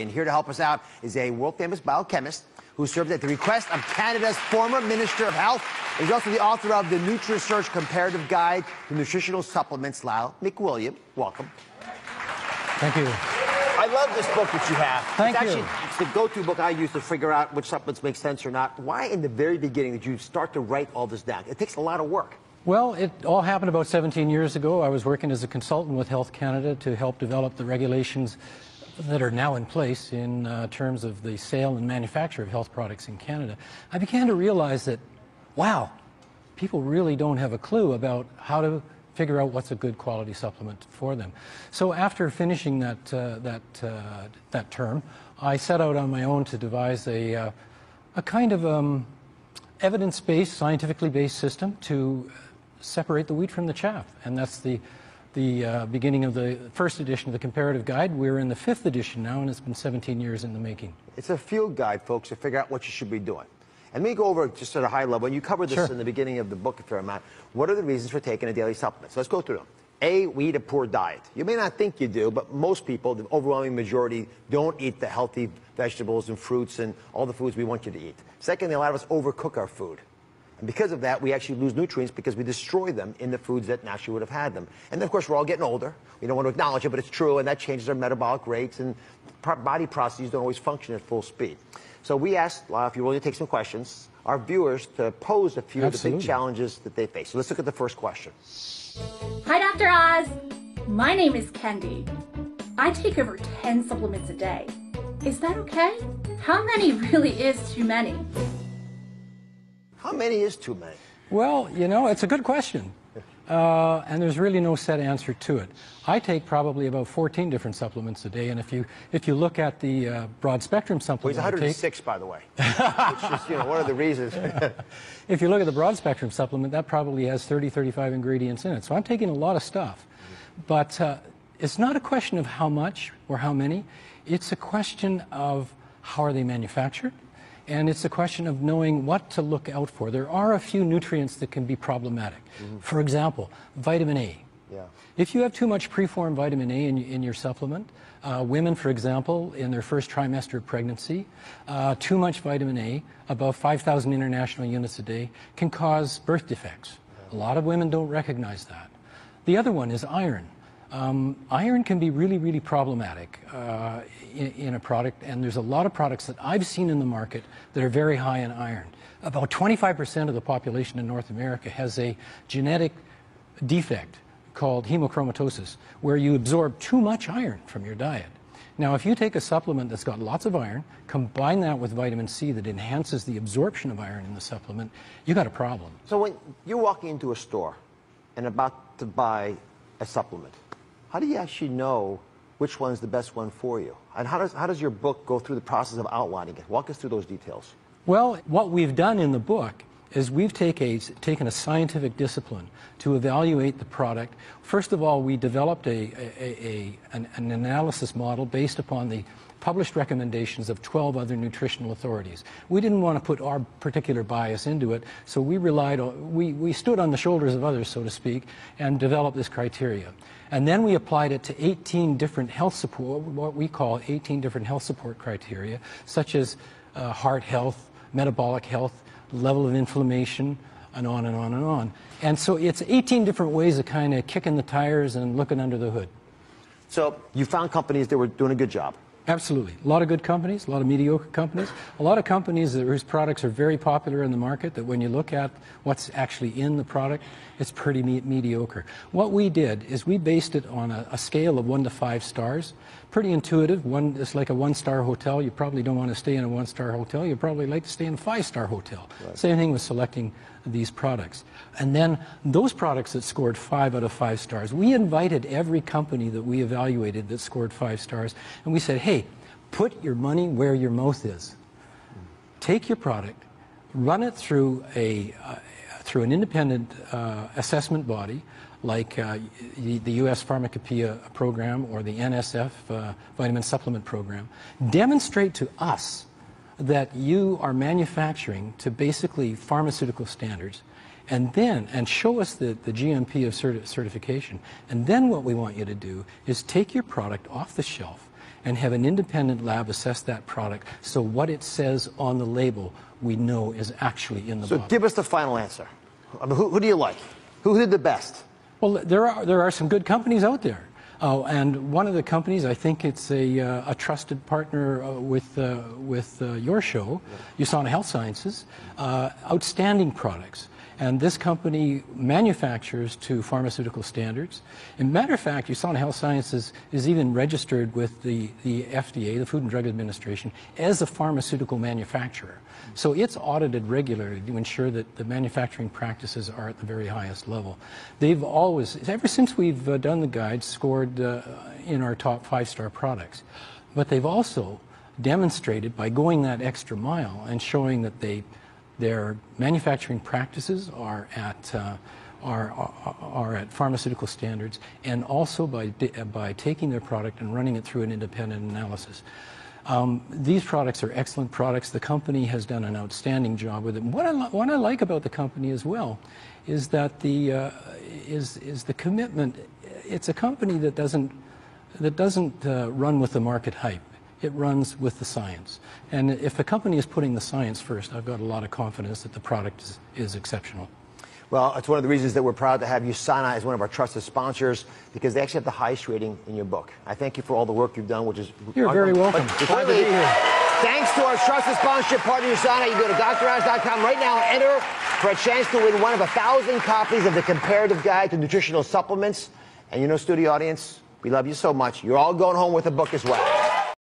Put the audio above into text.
And here to help us out is a world-famous biochemist who served at the request of Canada's former Minister of Health. He's also the author of the Nutri-Search Comparative Guide to Nutritional Supplements. Lyle MacWilliam, welcome. Thank you. I love this book that you have. Thank you. It's the go-to book I use to figure out which supplements make sense or not. Why in the very beginning did you start to write all this down? It takes a lot of work. Well, it all happened about 17 years ago. I was working as a consultant with Health Canada to help develop the regulations that are now in place in terms of the sale and manufacture of health products in Canada. I began to realize that, wow, people really don't have a clue about how to figure out what's a good quality supplement for them. So after finishing that term, I set out on my own to devise a kind of evidence-based, scientifically based system to separate the wheat from the chaff, and that's the beginning of the first edition of the comparative guide. We're in the 5th edition now, and it's been 17 years in the making. It's a field guide, folks, to figure out what you should be doing. And let me go over just at a high level, and you covered this in the beginning of the book a fair amount. What are the reasons for taking a daily supplement? So let's go through them. A, we eat a poor diet. You may not think you do, but most people, the overwhelming majority, don't eat the healthy vegetables and fruits and all the foods we want you to eat. Secondly, a lot of us overcook our food. And because of that, we actually lose nutrients because we destroy them in the foods that naturally would have had them. And then, of course, we're all getting older. We don't want to acknowledge it, but it's true, and that changes our metabolic rates, and body processes don't always function at full speed. So we asked, Lyle, if you're willing to take some questions, our viewers to pose a few of the big challenges that they face. So let's look at the first question. Hi, Dr. Oz. My name is Kendi. I take over 10 supplements a day. Is that okay? How many really is too many? How many is too many? Well, you know, it's a good question. And there's really no set answer to it. I take probably about 14 different supplements a day, and if you look at the broad spectrum supplement, well, he's 106, by the way, which is, you know, one of the reasons. If you look at the broad spectrum supplement, that probably has 30, 35 ingredients in it. So I'm taking a lot of stuff. But it's not a question of how much or how many. It's a question of how are they manufactured. And it's a question of knowing what to look out for. There are a few nutrients that can be problematic. For example, vitamin A. Yeah. If you have too much preformed vitamin A in your supplement, women, for example, in their first trimester of pregnancy, too much vitamin A, above 5,000 international units a day, can cause birth defects. A lot of women don't recognize that. The other one is iron. Iron can be really, really problematic in a product, and there's a lot of products that I've seen in the market that are very high in iron. About 25% of the population in North America has a genetic defect called hemochromatosis, where you absorb too much iron from your diet. Now, if you take a supplement that's got lots of iron, combine that with vitamin C that enhances the absorption of iron in the supplement, you got a problem. So when you're walking into a store and about to buy a supplement, how do you actually know which one's the best one for you? And how does your book go through the process of outlining it? Walk us through those details. Well, what we've done in the book is we've taken a scientific discipline to evaluate the product. First of all, we developed an analysis model based upon the published recommendations of 12 other nutritional authorities. We didn't want to put our particular bias into it, so we stood on the shoulders of others, so to speak, and developed this criteria. And then we applied it to 18 different health support, what we call 18 different health support criteria, such as heart health, metabolic health, level of inflammation, and on and on and on. And so it's 18 different ways of kind of kicking the tires and looking under the hood. So you found companies that were doing a good job. Absolutely. A lot of good companies, a lot of mediocre companies, a lot of companies whose products are very popular in the market that when you look at what's actually in the product, it's pretty mediocre. What we did is we based it on a scale of 1 to 5 stars. Pretty intuitive. It's like a 1-star hotel. You probably don't want to stay in a 1-star hotel. You probably like to stay in a 5-star hotel. Right. Same thing with selecting these products. And then those products that scored 5 out of 5 stars, we invited every company that we evaluated that scored 5 stars, and we said, hey, put your money where your mouth is. Take your product, run it through an independent assessment body like the U.S. Pharmacopoeia program or the NSF vitamin supplement program. Demonstrate to us that you are manufacturing to basically pharmaceutical standards, and show us the GMP of certification. And then what we want you to do is take your product off the shelf and have an independent lab assess that product so what it says on the label we know is actually in the bottle. So give us the final answer. I mean, who do you like? Who did the best? Well, there are some good companies out there. And one of the companies, I think it's a trusted partner with your show, USANA Health Sciences, outstanding products. And this company manufactures to pharmaceutical standards. As a matter of fact, USANA Health Sciences is even registered with the FDA, the Food and Drug Administration, as a pharmaceutical manufacturer. So it's audited regularly to ensure that the manufacturing practices are at the very highest level. They've always, ever since we've done the guide, scored in our top 5-star products. But they've also demonstrated by going that extra mile and showing that their manufacturing practices are at pharmaceutical standards, and also by taking their product and running it through an independent analysis. These products are excellent products. The company has done an outstanding job with it. What I like about the company as well is that the commitment. It's a company that doesn't run with the market hype. It runs with the science. And if a company is putting the science first, I've got a lot of confidence that the product is exceptional. Well, it's one of the reasons that we're proud to have USANA as one of our trusted sponsors, because they actually have the highest rating in your book. I thank you for all the work you've done, which is... You're very welcome. Glad to be here. Thanks to our trusted sponsorship partner, USANA. You go to DrOz.com right now and enter for a chance to win one of 1,000 copies of the Comparative Guide to Nutritional Supplements. And you know, studio audience, we love you so much. You're all going home with a book as well.